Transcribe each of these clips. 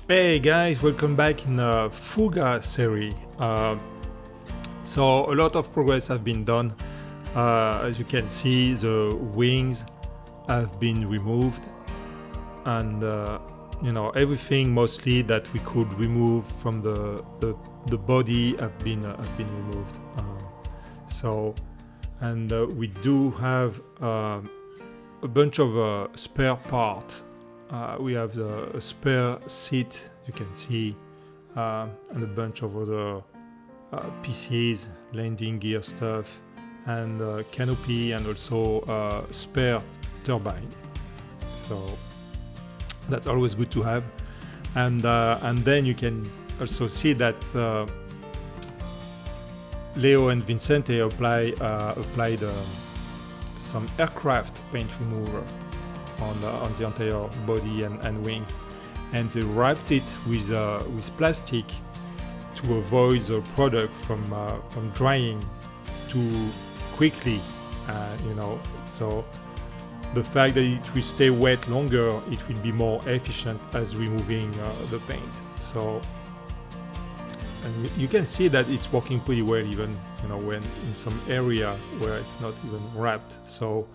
Hey guys, welcome back in the Fouga series. So a lot of progress have been done. As you can see, the wings have been removed, and everything mostly that we could remove from the body have been removed. We do have a bunch of spare parts. We have a spare seat, you can see, and a bunch of other pieces, landing gear stuff, and canopy, and also spare turbine. So that's always good to have. And then you can also see that Leo and Vincent applied some aircraft paint remover on the entire body and wings, and they wrapped it with plastic to avoid the product from drying too quickly. So the fact that it will stay wet longer, it will be more efficient as removing the paint. So, and you can see that it's working pretty well, even when in some area where it's not even wrapped. So.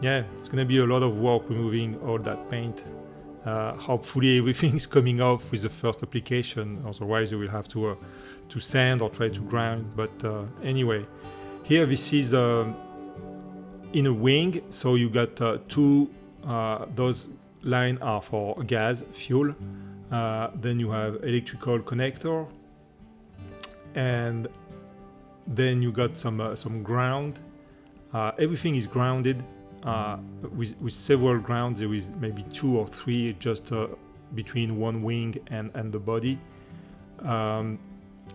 Yeah, it's gonna be a lot of work removing all that paint. Hopefully everything's coming off with the first application, otherwise you will have to sand or try to grind. But anyway, here this is in a wing, so you got two, those lines are for gas, fuel, then you have electrical connector, and then you got some ground. Everything is grounded. With several grounds, there is maybe 2 or 3 just between one wing and the body, and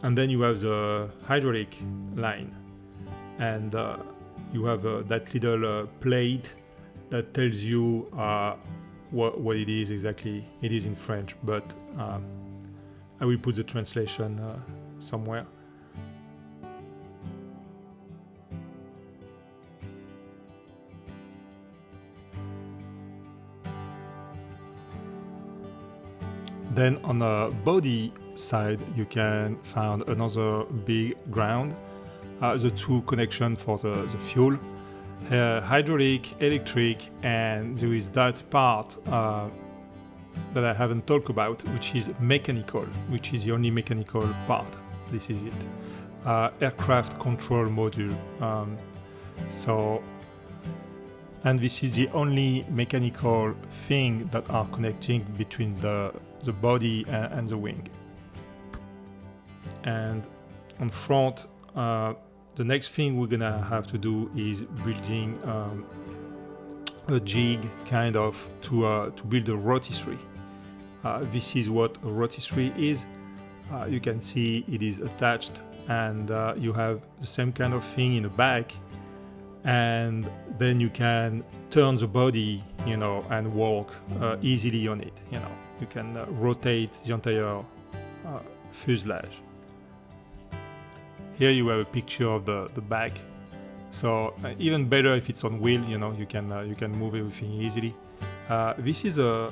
then you have the hydraulic line, and you have that little plate that tells you what it is exactly. It is in French, but I will put the translation somewhere. Then on the body side, you can find another big ground, the 2 connections for the fuel, hydraulic, electric, and there is that part that I haven't talked about, which is mechanical, which is the only mechanical part. This is it, aircraft control module. And this is the only mechanical thing that are connecting between the body and the wing. And on front, the next thing we're gonna have to do is building a jig, kind of, to build a rotisserie. This is what a rotisserie is. You can see it is attached, and you have the same kind of thing in the back, and then you can turn the body, and walk easily on it. You can rotate the entire fuselage. Here you have a picture of the back. So even better if it's on wheel, you can move everything easily. This is a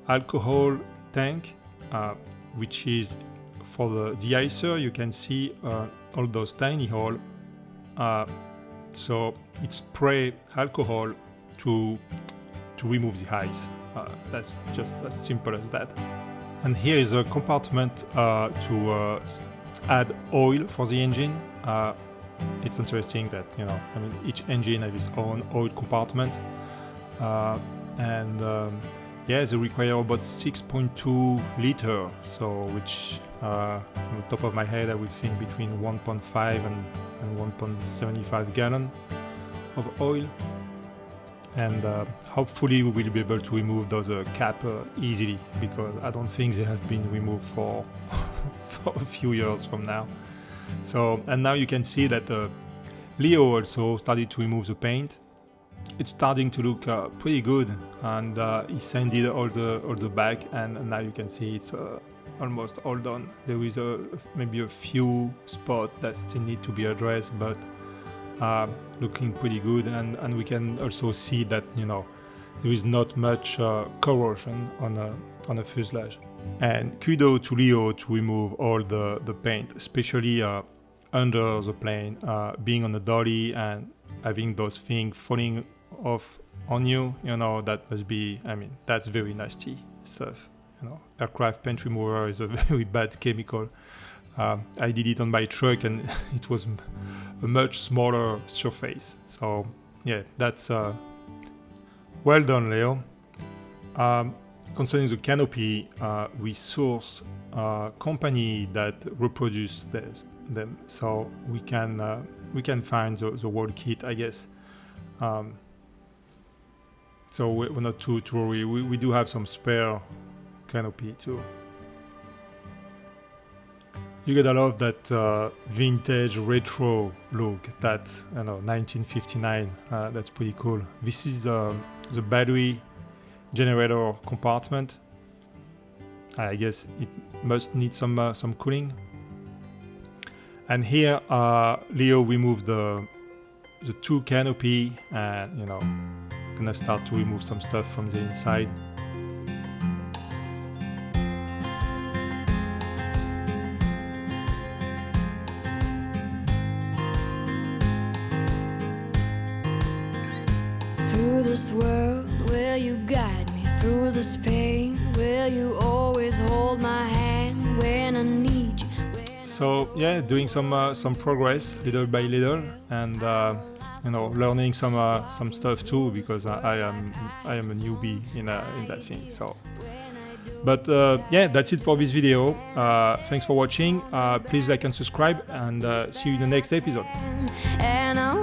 alcohol tank, which is for the De-Icer. You can see all those tiny holes. So it sprays alcohol to remove the ice. That's just as simple as that. And here is a compartment to add oil for the engine. It's interesting that each engine has its own oil compartment, yeah, they require about 6.2 liters. So which from the top of my head I would think between 1.5 and 1.75 gallon of oil. And hopefully we will be able to remove those cap easily, because I don't think they have been removed for a few years from now. So, and now you can see that Leo also started to remove the paint. It's starting to look pretty good, and he sanded all the back, and now you can see it's almost all done. There is maybe a few spots that still need to be addressed, but looking pretty good, and we can also see that there is not much corrosion on on a fuselage. And kudos to Leo to remove all the paint, especially under the plane, being on a dolly and having those things falling off on you, you know, that must be, I mean, that's very nasty stuff. You know, aircraft paint remover is a very bad chemical. I did it on my truck and it was a much smaller surface. So yeah, that's well done, Leo. Concerning the canopy, we source a company that reproduce them, so we can find the whole kit, I guess. So we're not too worried. We do have some spare canopy too. You gotta love that vintage retro look. That's 1959. That's pretty cool. This is the battery generator compartment. I guess it must need some cooling. And here, Leo removed the two canopy, and gonna start to remove some stuff from the inside. Through this world, will you guide me? Through this pain, will you always hold my hand when I need you? So yeah, doing some progress little by little, and learning some stuff too, because I am a newbie in that thing. So, but yeah, that's it for this video. Thanks for watching. Please like and subscribe, and see you in the next episode. And I